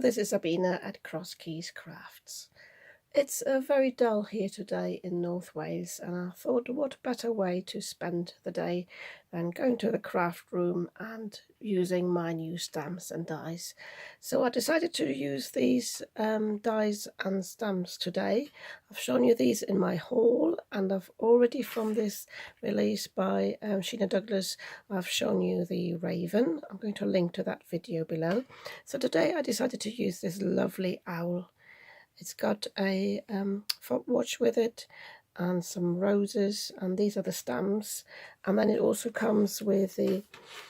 this is Lavinia at Cross Keys Crafts. It's very dull here today in North Wales, and I thought what better way to spend the day than going to the craft room and using my new stamps and dies. So I decided to use these dies and stamps today. I've shown you these in my haul, and I've already, from this release by Sheena Douglass, I've shown you the Raven. I'm going to link to that video below. So today I decided to use this lovely owl. It's got a foot watch with it and some roses, and these are the stamps, and then it also comes with the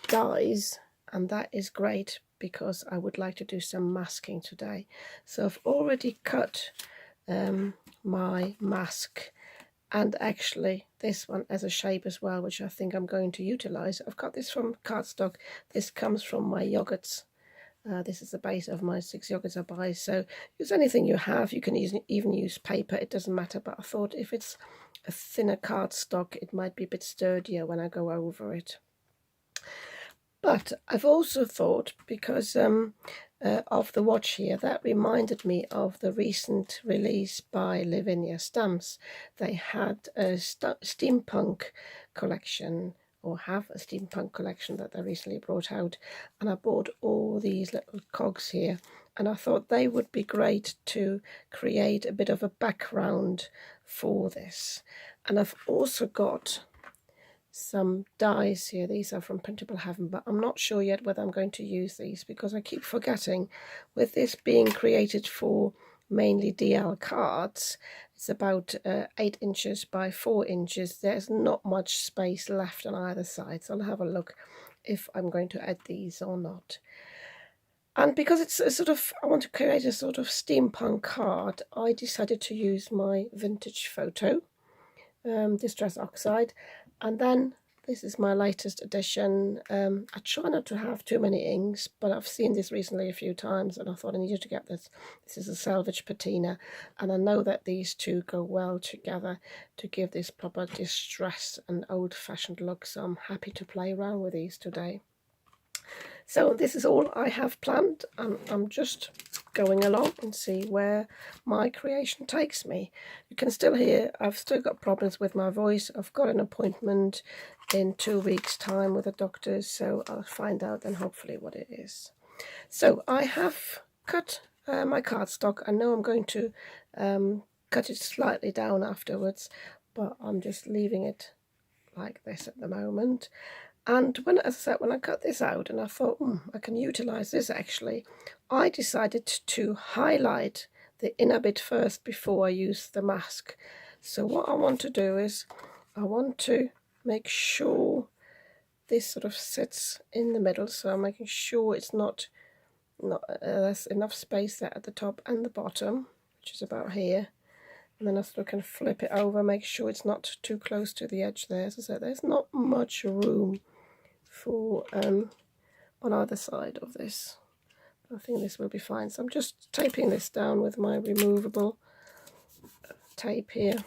dies, and that is great because I would like to do some masking today. So I've already cut my mask, and actually this one as a shape as well, which I think I'm going to utilize. I've got this from cardstock. This comes from my yogurts. This is the base of my 6 yogurts I buy, so use anything you have. You can even use paper, it doesn't matter, but I thought if it's a thinner cardstock it might be a bit sturdier when I go over it. But I've also thought, because of the watch here, that reminded me of the recent release by Lavinia Stamps. They had a steampunk collection, or have a steampunk collection that they recently brought out, and I bought all these little cogs here, and I thought they would be great to create a bit of a background for this. And I've also got some dies here. These are from Printable Heaven, but I'm not sure yet whether I'm going to use these because I keep forgetting, with this being created for mainly DL cards, it's about 8 inches by 4 inches. There's not much space left on either side, so I'll have a look if I'm going to add these or not. And because it's a sort of, I want to create a sort of steampunk card, I decided to use my vintage photo, Distress Oxide, and then this is my latest edition. I try not to have too many inks, but I've seen this recently a few times and I thought I needed to get this. This is a Salvage Patina, and I know that these two go well together to give this proper distress and old-fashioned look, so I'm happy to play around with these today. So this is all I have planned, and I'm just going along and see where my creation takes me. You can still hear I've still got problems with my voice. I've got an appointment in 2 weeks' time with a doctor, so I'll find out then hopefully what it is. So I have cut my cardstock. I know I'm going to cut it slightly down afterwards, but I'm just leaving it like this at the moment. And when I cut this out and I thought, I can utilize this actually, I decided to highlight the inner bit first before I use the mask. So what I want to do is, I want to make sure this sort of sits in the middle, so I'm making sure it's not there's enough space there at the top and the bottom, which is about here. And then I sort of can flip it over, make sure it's not too close to the edge there. So there's not much room for on either side of this. I think this will be fine. So I'm just taping this down with my removable tape here.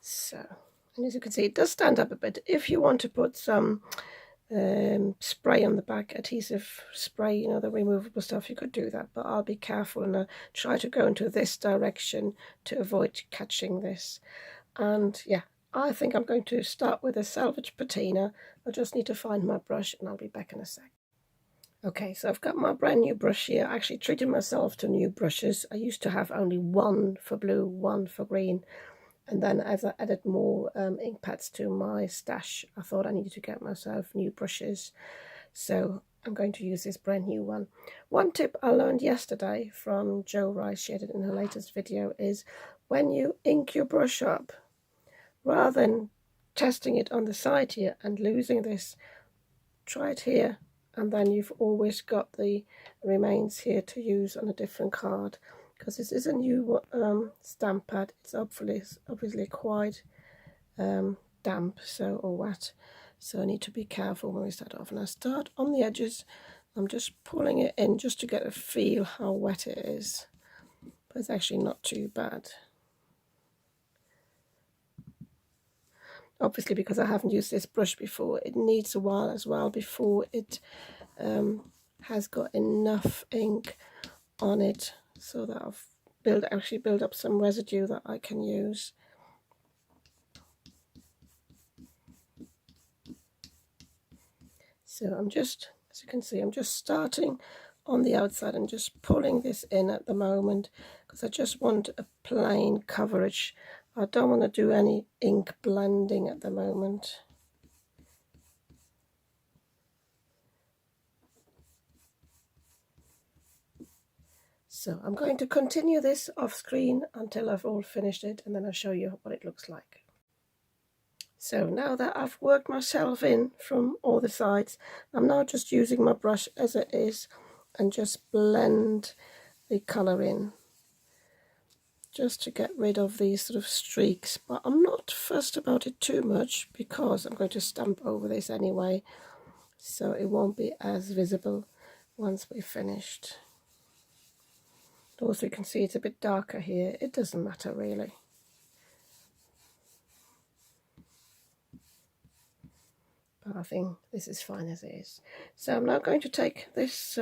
So, and as you can see, it does stand up a bit. If you want to put some spray on the back, adhesive spray, you know, the removable stuff, you could do that, but I'll be careful and try to go into this direction to avoid catching this. And yeah, I think I'm going to start with a Salvage Patina. I just need to find my brush and I'll be back in a sec. Okay, so I've got my brand new brush here. I actually treated myself to new brushes. I used to have only one for blue, one for green. And then as I added more ink pads to my stash, I thought I needed to get myself new brushes. So I'm going to use this brand new one. One tip I learned yesterday from Jo Rice, she had it in her latest video, is when you ink your brush up, rather than testing it on the side here and losing this, try it here, and then you've always got the remains here to use on a different card. Because this is a new stamp pad, it's obviously quite damp, or wet, so I need to be careful when we start off. And I start on the edges, I'm just pulling it in just to get a feel how wet it is, but it's actually not too bad. obviously because I haven't used this brush before, it needs a while as well before it has got enough ink on it so that I've actually built up some residue that I can use. So I'm just, as you can see, I'm just starting on the outside and just pulling this in at the moment because I just want a plain coverage. I don't want to do any ink blending at the moment. So I'm going to continue this off screen until I've all finished it, and then I'll show you what it looks like. So now that I've worked myself in from all the sides, I'm now just using my brush as it is and just blend the colour in, just to get rid of these sort of streaks. But I'm not fussed about it too much because I'm going to stamp over this anyway, so it won't be as visible once we're finished. Also, you can see it's a bit darker here. It doesn't matter really. But I think this is fine as it is. So I'm now going to take this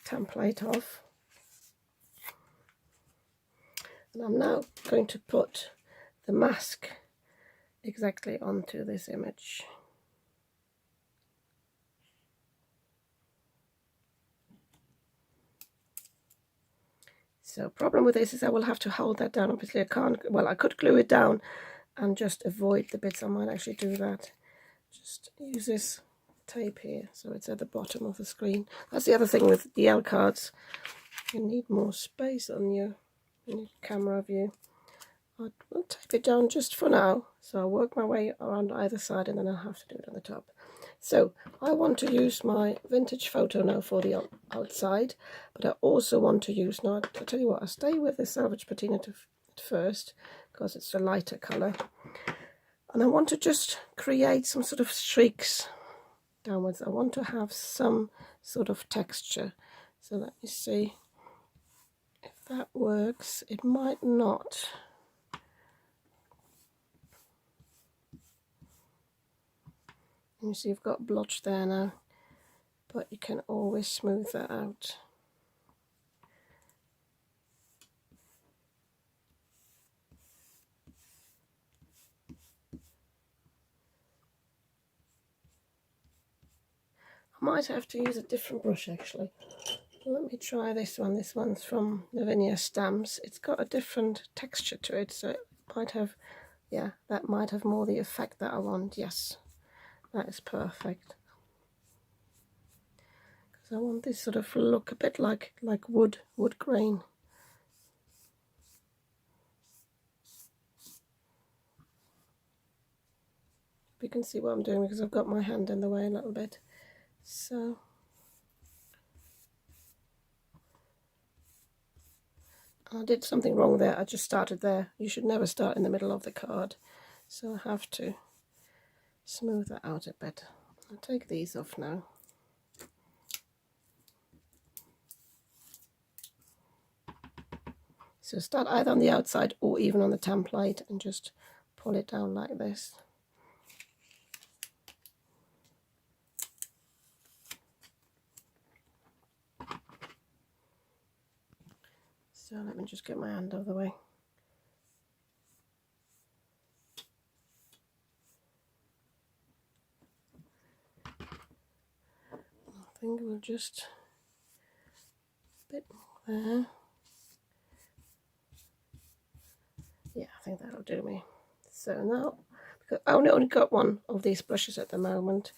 template off. And I'm now going to put the mask exactly onto this image. So problem with this is I will have to hold that down. Obviously I can't, well, I could glue it down and just avoid the bits. I might actually do that. Just use this tape here so it's at the bottom of the screen. That's the other thing with DL cards. You need more space on your camera view. I'll tape it down just for now. So I'll work my way around either side and then I'll have to do it on the top. So I want to use my vintage photo now for the outside, but I also want to use, now I'll tell you what, I'll stay with the Salvage Patina at first because it's a lighter colour. And I want to just create some sort of streaks downwards. I want to have some sort of texture. So let me see if that works. It might not. You see you've got blotch there now, but you can always smooth that out. I might have to use a different brush actually. Let me try this one. This one's from Lavinia Stamps. It's got a different texture to it, so it might have, yeah, that might have more the effect that I want. Yes, that is perfect. Because I want this sort of look a bit like wood grain. You can see what I'm doing because I've got my hand in the way a little bit. So I did something wrong there. I just started there. You should never start in the middle of the card. So I have to smooth that out a bit. I'll take these off now. So start either on the outside or even on the template and just pull it down like this. So let me just get my hand out of the way. I think we'll just a bit more there. Yeah, I think that'll do me. So now, because I only got one of these brushes at the moment,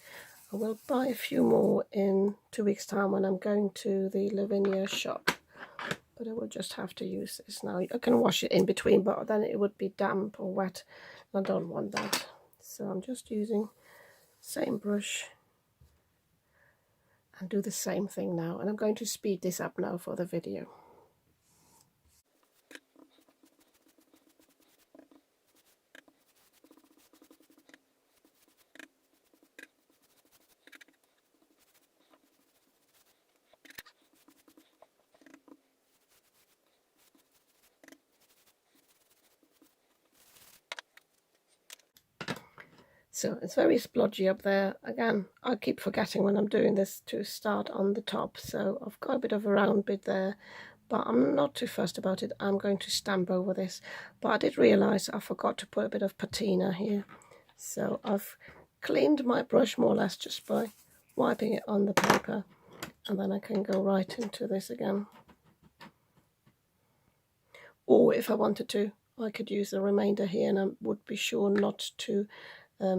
I will buy a few more in 2 weeks' time when I'm going to the Lavinia shop. But I will just have to use this now. I can wash it in between, but then it would be damp or wet. I don't want that. So I'm just using the same brush and do the same thing now. And I'm going to speed this up now for the video. So it's very splodgy up there. Again, I keep forgetting when I'm doing this to start on the top, so I've got a bit of a round bit there, but I'm not too fussed about it. I'm going to stamp over this, but I did realise I forgot to put a bit of patina here, so I've cleaned my brush more or less just by wiping it on the paper, and then I can go right into this again. Or if I wanted to, I could use the remainder here, and I would be sure not to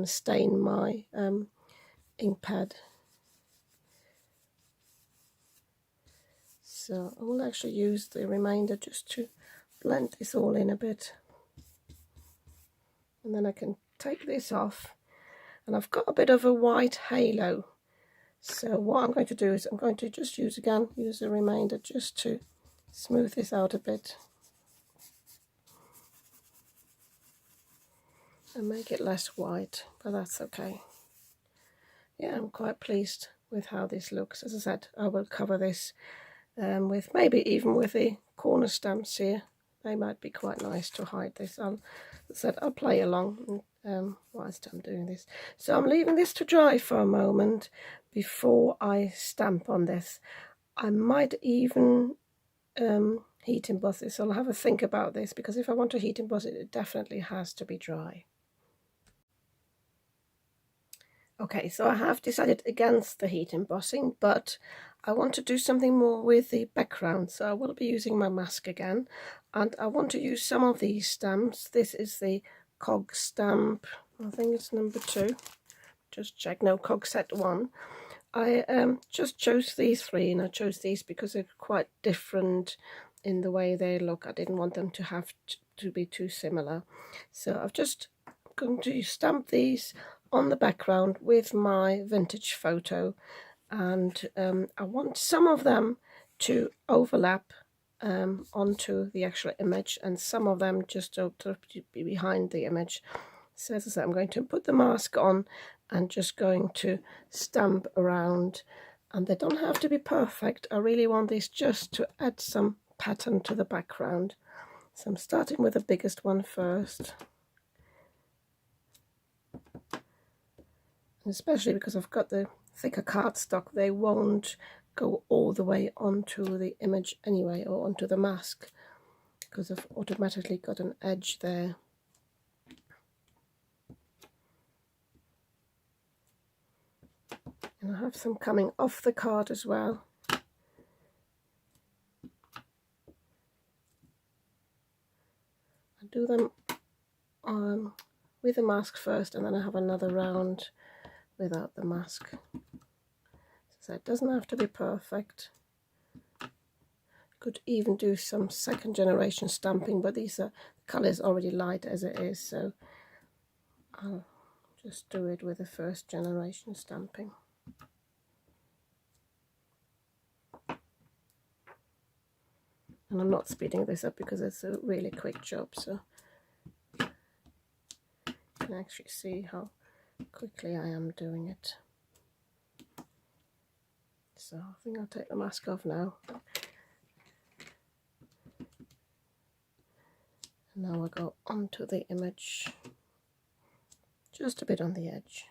stain my ink pad. So I will actually use the remainder just to blend this all in a bit. And then I can take this off, and I've got a bit of a white halo. So what I'm going to do is I'm going to just use the remainder just to smooth this out a bit and make it less white, but that's okay. Yeah, I'm quite pleased with how this looks. As I said, I will cover this with maybe even with the corner stamps here. They might be quite nice to hide this. As I said, I'll play along whilst I'm doing this. So I'm leaving this to dry for a moment before I stamp on this. I might even heat emboss this. I'll have a think about this, because if I want to heat emboss it, it definitely has to be dry. Okay, so I have decided against the heat embossing, but I want to do something more with the background, so I will be using my mask again, and I want to use some of these stamps. This is the cog stamp, I think it's number 2, just check, no, cog set 1. I just chose these 3, and I chose these because they're quite different in the way they look. I didn't want them to have to be too similar, so I've just going to stamp these on the background with my vintage photo, and I want some of them to overlap onto the actual image, and some of them just to be behind the image. So as I said, I'm going to put the mask on and just going to stamp around, and they don't have to be perfect. I really want this just to add some pattern to the background. So I'm starting with the biggest one first. Especially because I've got the thicker cardstock, they won't go all the way onto the image anyway, or onto the mask, because I've automatically got an edge there. And I have some coming off the card as well. I do them with the mask first, and then I have another round without the mask. So it doesn't have to be perfect. Could even do some second generation stamping, but these are colours already light as it is, so I'll just do it with the first generation stamping. And I'm not speeding this up because it's a really quick job, so you can actually see how quickly I am doing it. So I think I'll take the mask off now. And now I'll go onto the image, just a bit on the edge.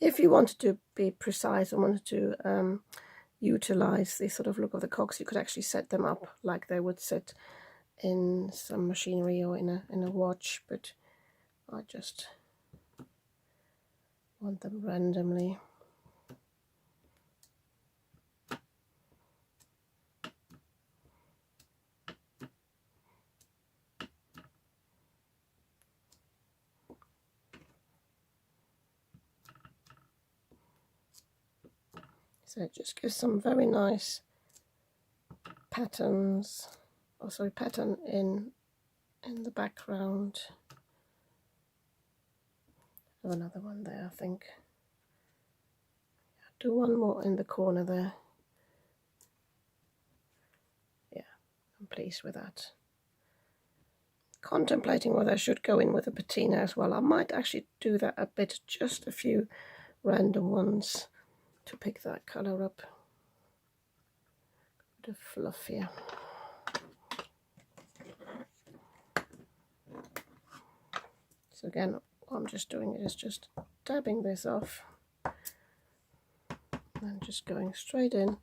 If you wanted to be precise and wanted to utilize the sort of look of the cogs, you could actually set them up like they would sit in some machinery or in a watch, but I just want them randomly. So it just gives some very nice patterns, pattern in the background. I have another one there, I think. Do one more in the corner there. Yeah, I'm pleased with that. Contemplating whether I should go in with a patina as well. I might actually do that a bit, just a few random ones to pick that colour up. bit of fluff here. So again, what I'm just doing is just dabbing this off and just going straight in.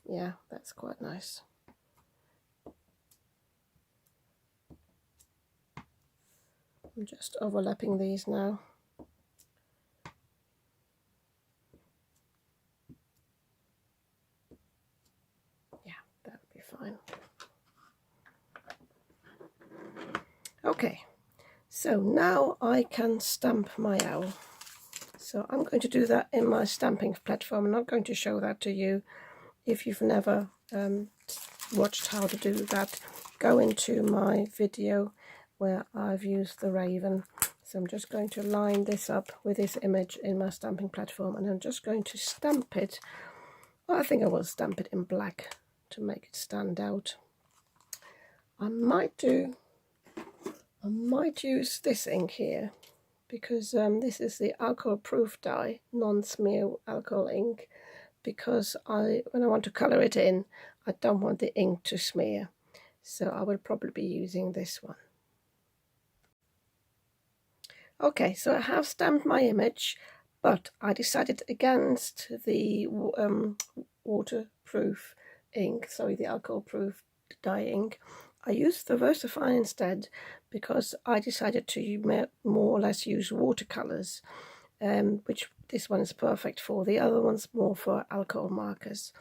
Yeah, that's quite nice. I'm just overlapping these now. Yeah, that would be fine. Okay, so now I can stamp my owl. So I'm going to do that in my stamping platform. I'm not going to show that to you. If you've never watched how to do that, go into my video where I've used the raven. So I'm just going to line this up with this image in my stamping platform, and I'm just going to stamp it. Well, I think I will stamp it in black to make it stand out. I might use this ink here, because this is the alcohol proof dye, non-smear alcohol ink, because when I want to colour it in, I don't want the ink to smear. So I will probably be using this one. Okay, so I have stamped my image, but I decided against the waterproof ink, sorry, the alcohol proof dye ink. I used the VersaFine instead, because I decided to more or less use watercolours, which this one is perfect for. The other one's more for alcohol markers.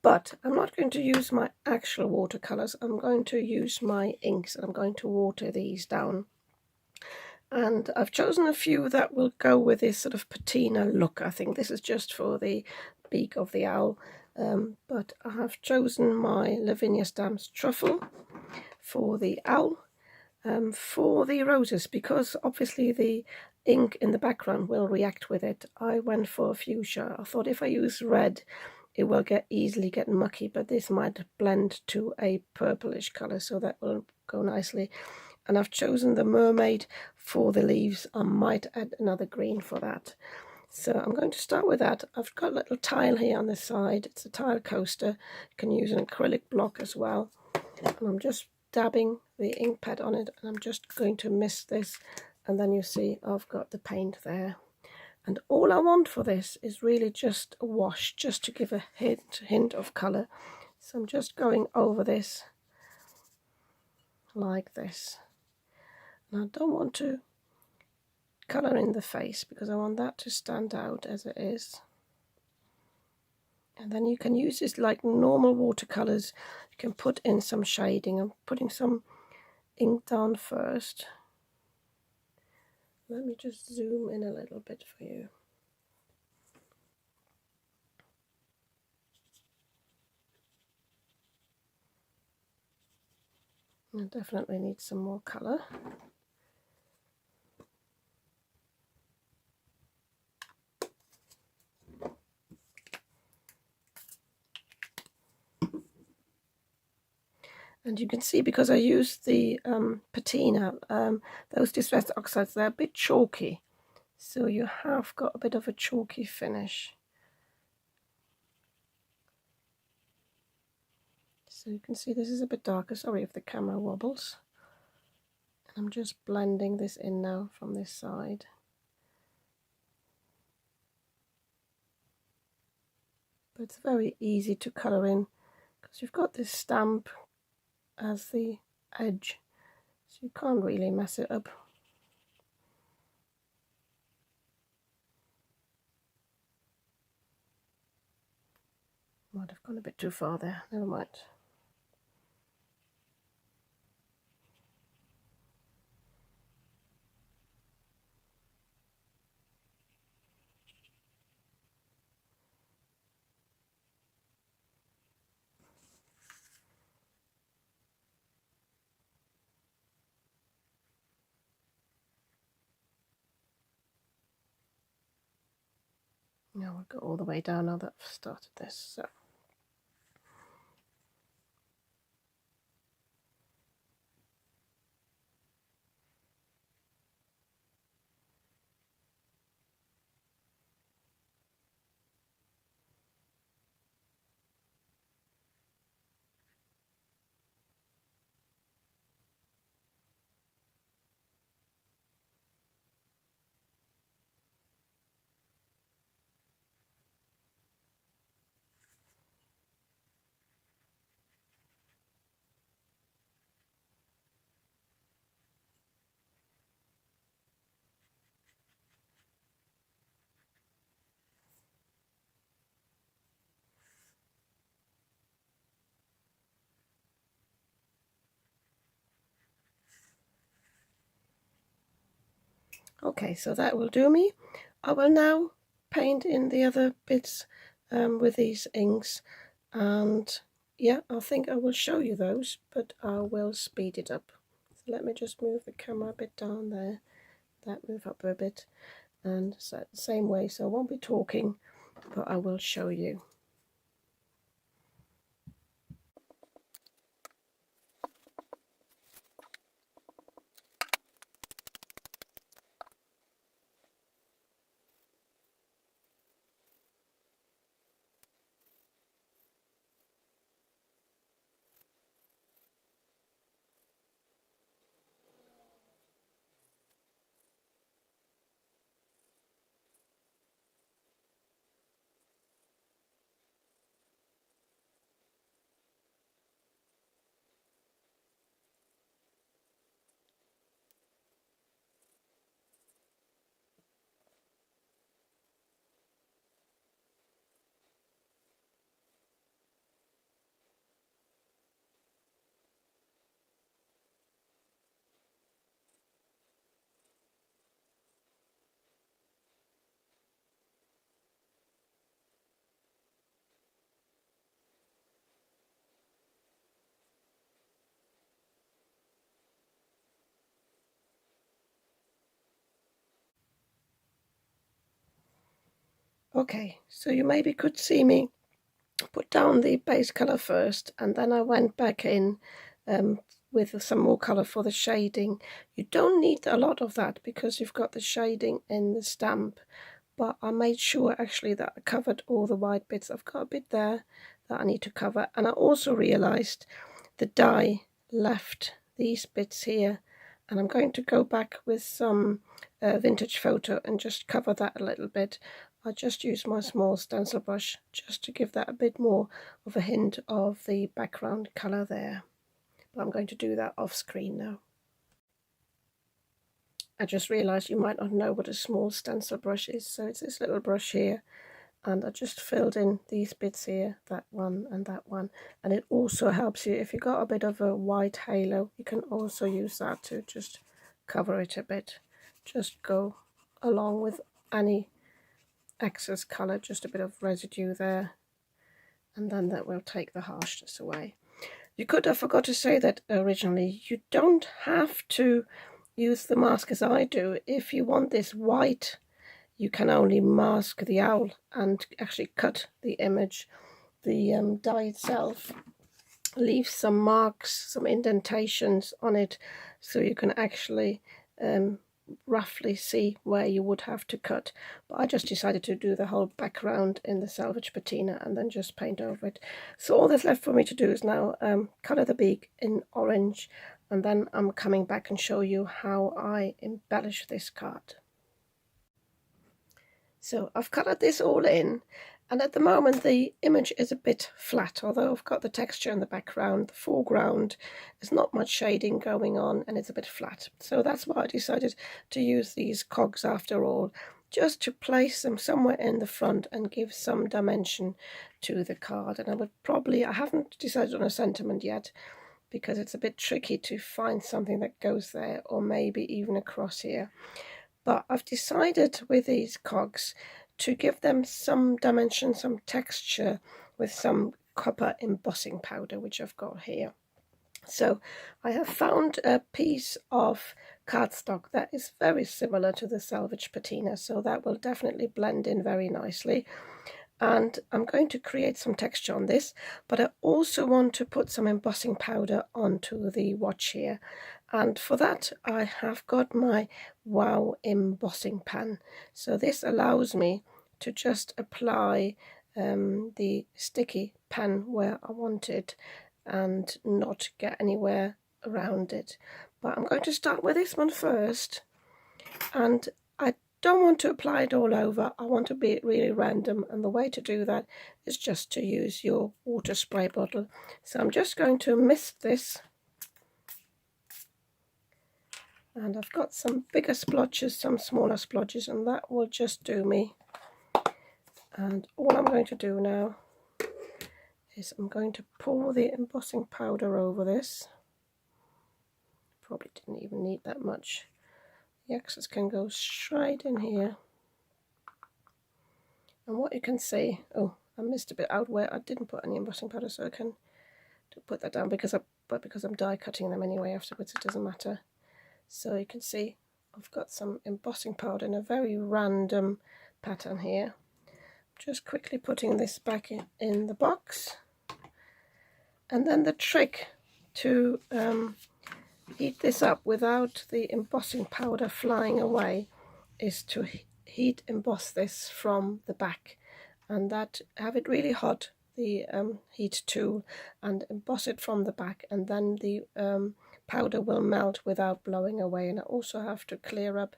But I'm not going to use my actual watercolours. I'm going to use my inks, and I'm going to water these down. And I've chosen a few that will go with this sort of patina look. I think this is just for the beak of the owl. But I have chosen my Lavinia Stamps Truffle for the owl. For the roses, because obviously the ink in the background will react with it, I went for fuchsia. I thought if I use red, it will easily get mucky, but this might blend to a purplish colour, so that will go nicely. And I've chosen the mermaid for the leaves. I might add another green for that. So I'm going to start with that. I've got a little tile here on the side. It's a tile coaster. You can use an acrylic block as well. And I'm just dabbing the ink pad on it, and I'm just going to mist this, and then you see I've got the paint there. And all I want for this is really just a wash, just to give a hint of colour. So I'm just going over this like this. And I don't want to colour in the face, because I want that to stand out as it is. And then you can use this like normal watercolours. You can put in some shading. I'm putting some ink down first. Let me just zoom in a little bit for you. I definitely need some more colour. And you can see, because I used the patina, those distressed oxides, they're a bit chalky. So you have got a bit of a chalky finish. So you can see this is a bit darker. Sorry if the camera wobbles. And I'm just blending this in now from this side. But it's very easy to colour in, because you've got this stamp as the edge, so you can't really mess it up. Might have gone a bit too far there, never mind. Now we'll go all the way down now that I've started this. So Okay, so that will do me. I will now paint in the other bits with these inks, and yeah, I think I will show you those, but I will speed it up. So let me just move the camera a bit down there, that move up a bit, and so same way, so I won't be talking, but I will show you. Okay, so you maybe could see me put down the base colour first, and then I went back in with some more colour for the shading. You don't need a lot of that because you've got the shading in the stamp, but I made sure actually that I covered all the white bits. I've got a bit there that I need to cover, and I also realised the dye left these bits here, and I'm going to go back with some vintage photo and just cover that a little bit. I just use my small stencil brush just to give that a bit more of a hint of the background colour there. But I'm going to do that off screen now. I just realised you might not know what a small stencil brush is, so it's this little brush here, and I just filled in these bits here, that one and that one, and it also helps you if you've got a bit of a white halo, you can also use that to just cover it a bit. Just go along with any excess colour, just a bit of residue there, and then that will take the harshness away. You could have forgot to say that originally, you don't have to use the mask as I do. If you want this white, you can only mask the owl and actually cut the image. The die itself leaves some marks, some indentations on it, so you can actually roughly see where you would have to cut. But I just decided to do the whole background in the salvage patina and then just paint over it. So all that's left for me to do is now colour the beak in orange, and then I'm coming back and show you how I embellish this card. So I've coloured this all in, and at the moment the image is a bit flat, although I've got the texture in the background. The foreground is not much shading going on and it's a bit flat. So that's why I decided to use these cogs after all, just to place them somewhere in the front and give some dimension to the card. And I haven't decided on a sentiment yet, because it's a bit tricky to find something that goes there, or maybe even across here. But I've decided with these cogs to give them some dimension, some texture with some copper embossing powder, which I've got here. So I have found a piece of cardstock that is very similar to the salvage patina, so that will definitely blend in very nicely. And I'm going to create some texture on this, but I also want to put some embossing powder onto the watch here. And for that, I have got my Wow embossing pan. So this allows me to just apply the sticky pan where I want it and not get anywhere around it. But I'm going to start with this one first, and I don't want to apply it all over. I want to be really random, and the way to do that is just to use your water spray bottle. So I'm just going to mist this, and I've got some bigger splotches, some smaller splotches, and that will just do me. And all I'm going to do now is I'm going to pour the embossing powder over this. Probably didn't even need that much. The excess can go straight in here. And what you can see, oh, I missed a bit out where I didn't put any embossing powder, so I can put that down because I'm die cutting them anyway afterwards, it doesn't matter. So you can see I've got some embossing powder in a very random pattern here. Just quickly putting this back in the box. And then the trick to heat this up without the embossing powder flying away is to heat emboss this from the back, and that have it really hot, the heat tool, and emboss it from the back, and then the powder will melt without blowing away. And I also have to clear up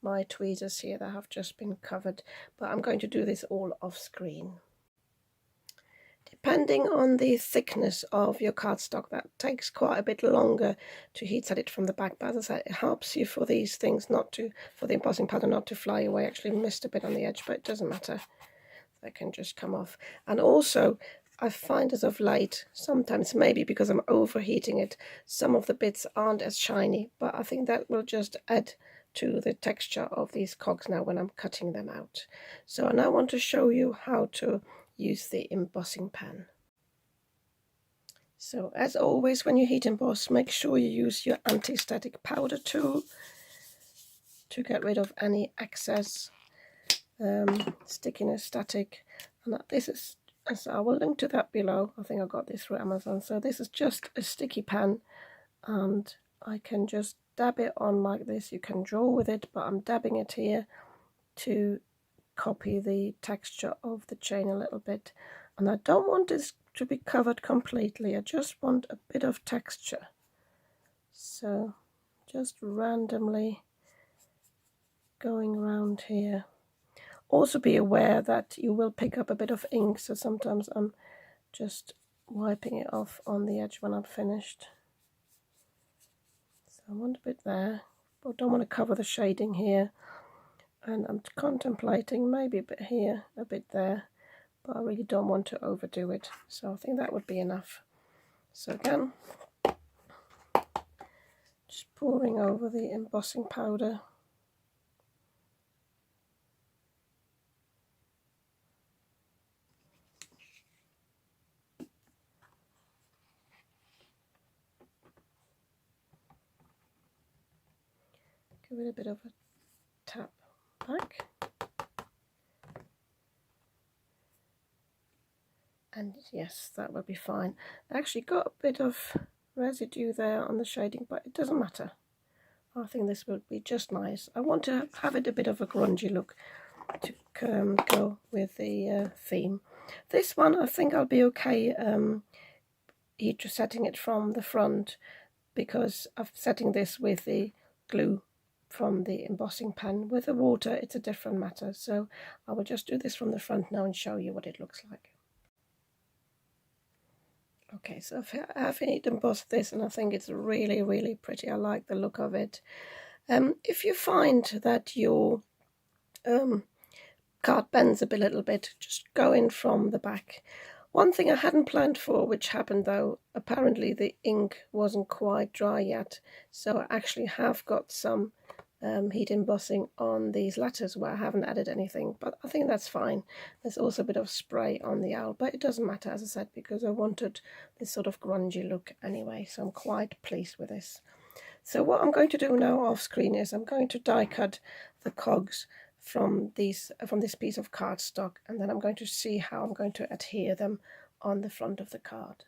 my tweezers here that have just been covered, but I'm going to do this all off screen. Depending on the thickness of your cardstock, that takes quite a bit longer to heat set it from the back, but as I said, it helps you for these things not to, for the embossing powder not to fly away. I actually missed a bit on the edge, but it doesn't matter, they can just come off. And also I find as of late, sometimes maybe because I'm overheating it, some of the bits aren't as shiny, but I think that will just add to the texture of these cogs now when I'm cutting them out. So I now want to show you how to use the embossing pen. So as always, when you heat emboss, make sure you use your anti-static powder tool to get rid of any excess stickiness, static. And this is, so I will link to that below. I think I got this through Amazon. So this is just a sticky pen, and I can just dab it on like this. You can draw with it, but I'm dabbing it here to copy the texture of the chain a little bit. And I don't want this to be covered completely, I just want a bit of texture. So just randomly going around here. Also be aware that you will pick up a bit of ink, so sometimes I'm just wiping it off on the edge when I'm finished. So I want a bit there, but I don't want to cover the shading here. And I'm contemplating maybe a bit here, a bit there, but I really don't want to overdo it. So I think that would be enough. So again, just pouring over the embossing powder. Give it a bit of a tap back. And yes, that will be fine. I actually got a bit of residue there on the shading, but it doesn't matter. I think this will be just nice. I want to have it a bit of a grungy look to go with the theme. This one I think I'll be okay heat setting it from the front, because I'm setting this with the glue from the embossing pen. With the water it's a different matter, so I will just do this from the front now and show you what it looks like. Okay, so I've heat embossed this, and I think it's really, really pretty. I like the look of it. If you find that your card bends a little bit, just go in from the back. One thing I hadn't planned for, which happened though, apparently the ink wasn't quite dry yet, so I actually have got some heat embossing on these letters where I haven't added anything, but I think that's fine. There's also a bit of spray on the owl, but it doesn't matter, as I said, because I wanted this sort of grungy look anyway, so I'm quite pleased with this. So what I'm going to do now off screen is I'm going to die cut the cogs from this piece of cardstock, and then I'm going to see how I'm going to adhere them on the front of the card.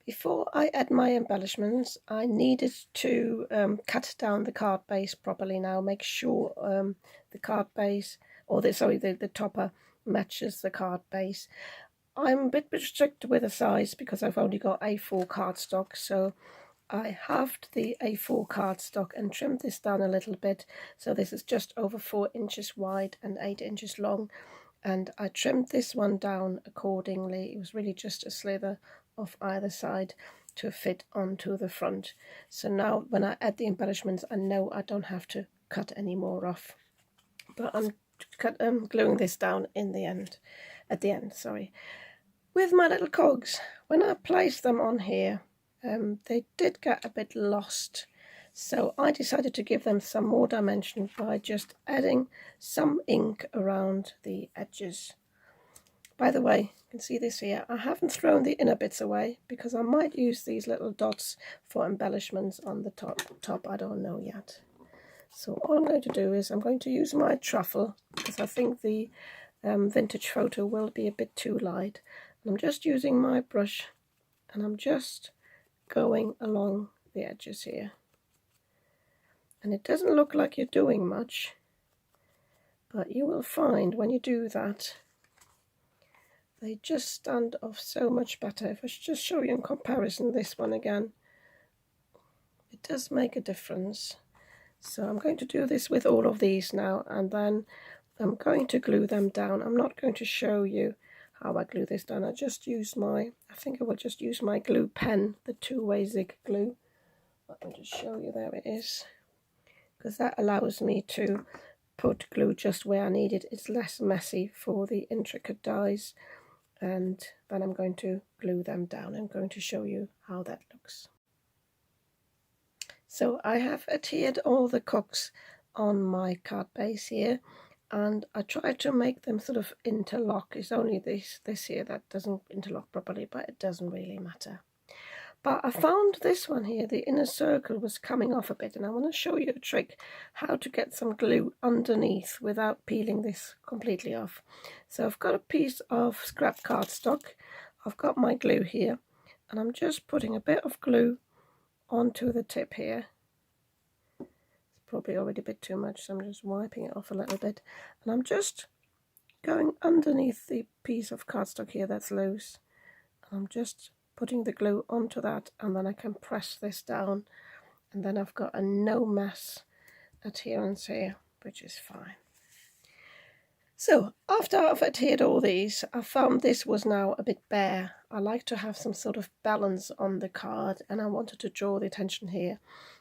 Before I add my embellishments, I needed to cut down the card base properly now. Make sure the card base, or the topper matches the card base. I'm a bit strict with the size because I've only got A4 cardstock, so I halved the A4 cardstock and trimmed this down a little bit. So this is just over 4 inches wide and 8 inches long, and I trimmed this one down accordingly. It was really just a slither off either side to fit onto the front. So now when I add the embellishments, I know I don't have to cut any more off, but I'm gluing this down at the end. With my little cogs, when I placed them on here, they did get a bit lost, So I decided to give them some more dimension by just adding some ink around the edges. By the way, you can see this here. I haven't thrown the inner bits away because I might use these little dots for embellishments on the top. I don't know yet. So all I'm going to do is I'm going to use my truffle because I think the vintage photo will be a bit too light. And I'm just using my brush and I'm just going along the edges here. And it doesn't look like you're doing much, but you will find when you do that, they just stand off so much better. If I should just show you in comparison this one again, it does make a difference. So I'm going to do this with all of these now, and then I'm going to glue them down. I'm not going to show you how I glue this down. I think I will just use my glue pen, the two-way zig glue. Let me just show you, there it is, because that allows me to put glue just where I need it. It's less messy for the intricate dies, and then I'm going to glue them down. I'm going to show you how that looks. So I have adhered all the cocks on my card base here, and I try to make them sort of interlock. It's only this here that doesn't interlock properly, but it doesn't really matter. But I found this one here, the inner circle was coming off a bit, and I want to show you a trick how to get some glue underneath without peeling this completely off. So I've got a piece of scrap cardstock, I've got my glue here, and I'm just putting a bit of glue onto the tip here. It's probably already a bit too much, so I'm just wiping it off a little bit, and I'm just going underneath the piece of cardstock here that's loose, and I'm just putting the glue onto that, and then I can press this down, and then I've got a no mess adherence here, which is fine. So after I've adhered all these, I found this was now a bit bare. I like to have some sort of balance on the card, and I wanted to draw the attention here.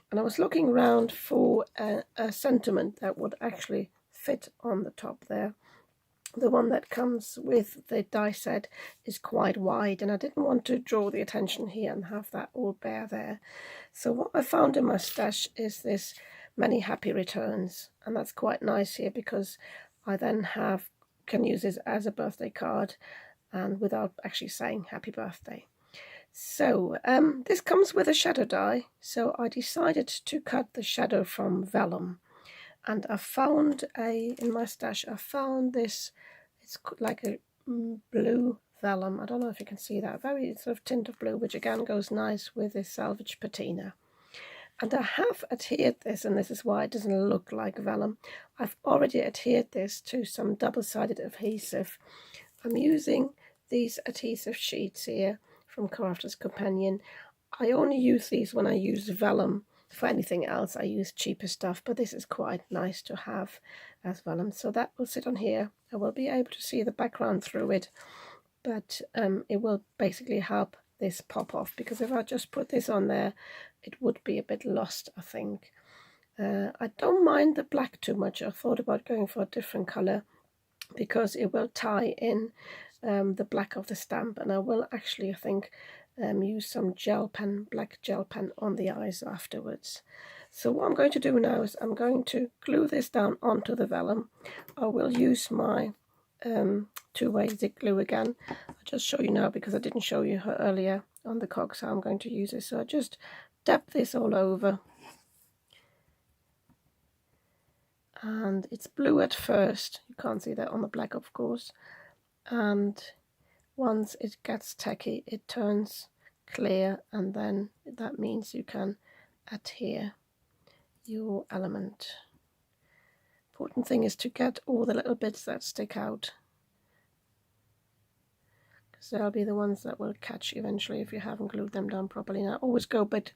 And I was looking around for a sentiment that would actually fit on the top there. The one that comes with the die set is quite wide, and I didn't want to draw the attention here and have that all bare there. So what I found in my stash is this many happy returns, and that's quite nice here because I then can use this as a birthday card and without actually saying happy birthday. So this comes with a shadow die, so I decided to cut the shadow from vellum. And I found in my stash, I found this, it's like a blue vellum. I don't know if you can see that, very sort of tint of blue, which again goes nice with this salvage patina. And I have adhered this, and this is why it doesn't look like vellum. I've already adhered this to some double-sided adhesive. I'm using these adhesive sheets here from Crafter's Companion. I only use these when I use vellum. For anything else, I use cheaper stuff, but this is quite nice to have as vellum. So that will sit on here. I will be able to see the background through it, but it will basically help this pop off, because if I just put this on there, it would be a bit lost, I think. I don't mind the black too much. I thought about going for a different colour because it will tie in the black of the stamp, and I will actually, I think, use some black gel pen on the eyes afterwards. So what I'm going to do now is I'm going to glue this down onto the vellum. I will use my two-way zig glue again. I'll just show you now because I didn't show you her earlier on the cogs how I'm going to use it. So I just dab this all over, and it's blue at first. You can't see that on the black, of course, and once it gets tacky, it turns clear, and then that means you can adhere your element. Important thing is to get all the little bits that stick out, because they'll be the ones that will catch eventually if you haven't glued them down properly. Now always go a bit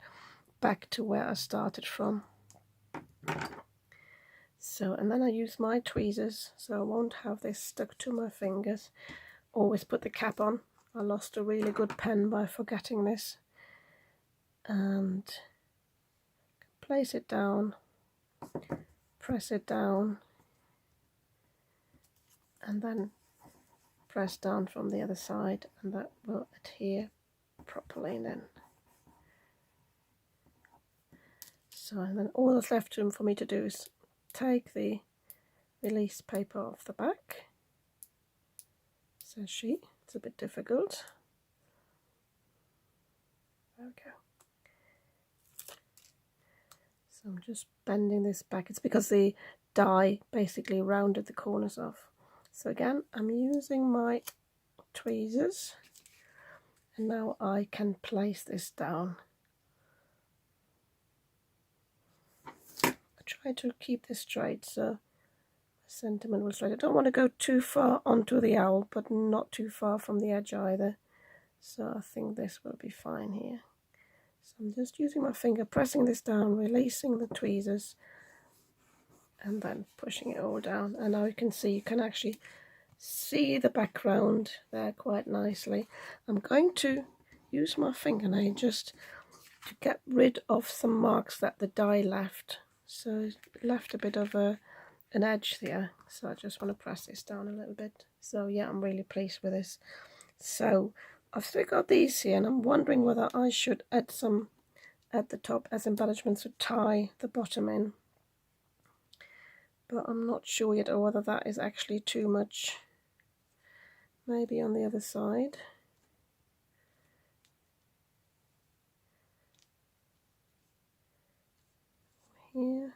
back to where I started from. So, and then I use my tweezers so I won't have this stuck to my fingers. Always put the cap on. I lost a really good pen by forgetting this. And place it down, press it down, and then press down from the other side, and that will adhere properly then. So, and then all that's left for me to do is take the release paper off the back. Says she. It's a bit difficult. There we go. So I'm just bending this back. It's because the die basically rounded the corners off. So again, I'm using my tweezers, and now I can place this down. I try to keep this straight so the sentiment will straight. I don't want to go too far onto the owl, but not too far from the edge either. So I think this will be fine here. So I'm just using my finger, pressing this down, releasing the tweezers, and then pushing it all down. And now you can actually see the background there quite nicely. I'm going to use my fingernail just to get rid of some marks that the die left. So it left a bit of an edge there. So I just want to press this down a little bit. So yeah, I'm really pleased with this. So I've still got these here, and I'm wondering whether I should add some at the top as embellishments to tie the bottom in. But I'm not sure yet, or whether that is actually too much. Maybe on the other side. Here.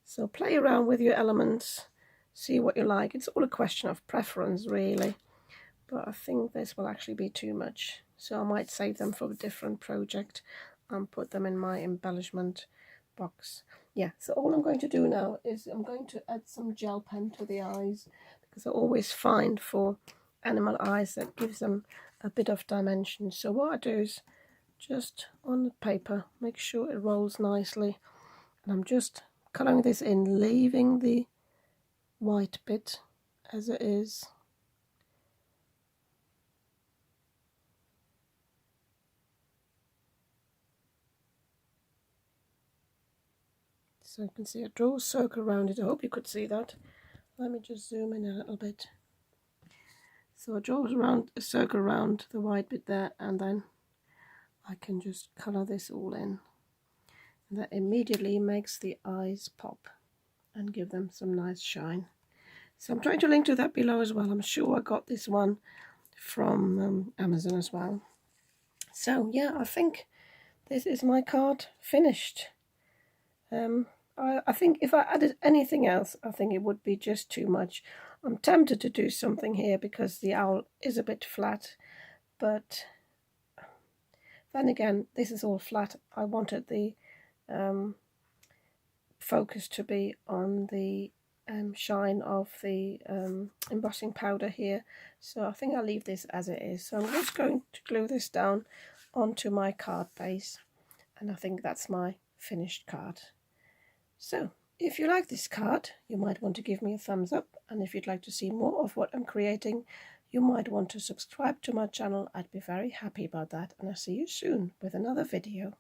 So play around with your elements, see what you like. It's all a question of preference, really. But I think this will actually be too much. So I might save them for a different project and put them in my embellishment box. Yeah, so all I'm going to do now is I'm going to add some gel pen to the eyes, because I always find for animal eyes that gives them a bit of dimension. So what I do is just on the paper, make sure it rolls nicely, and I'm just colouring this in, leaving the white bit as it is. So you can see I draw a circle around it. I hope you could see that. Let me just zoom in a little bit. So I draw a circle around the white bit there, and then I can just colour this all in. And that immediately makes the eyes pop and give them some nice shine. So I'm trying to link to that below as well. I'm sure I got this one from Amazon as well. So yeah, I think this is my card finished. I think if I added anything else, I think it would be just too much. I'm tempted to do something here because the owl is a bit flat, but then again, this is all flat. I wanted the focus to be on the shine of the embossing powder here, so I think I'll leave this as it is. So I'm just going to glue this down onto my card base, and I think that's my finished card. So if you like this card, you might want to give me a thumbs up, and if you'd like to see more of what I'm creating, you might want to subscribe to my channel. I'd be very happy about that, and I'll see you soon with another video.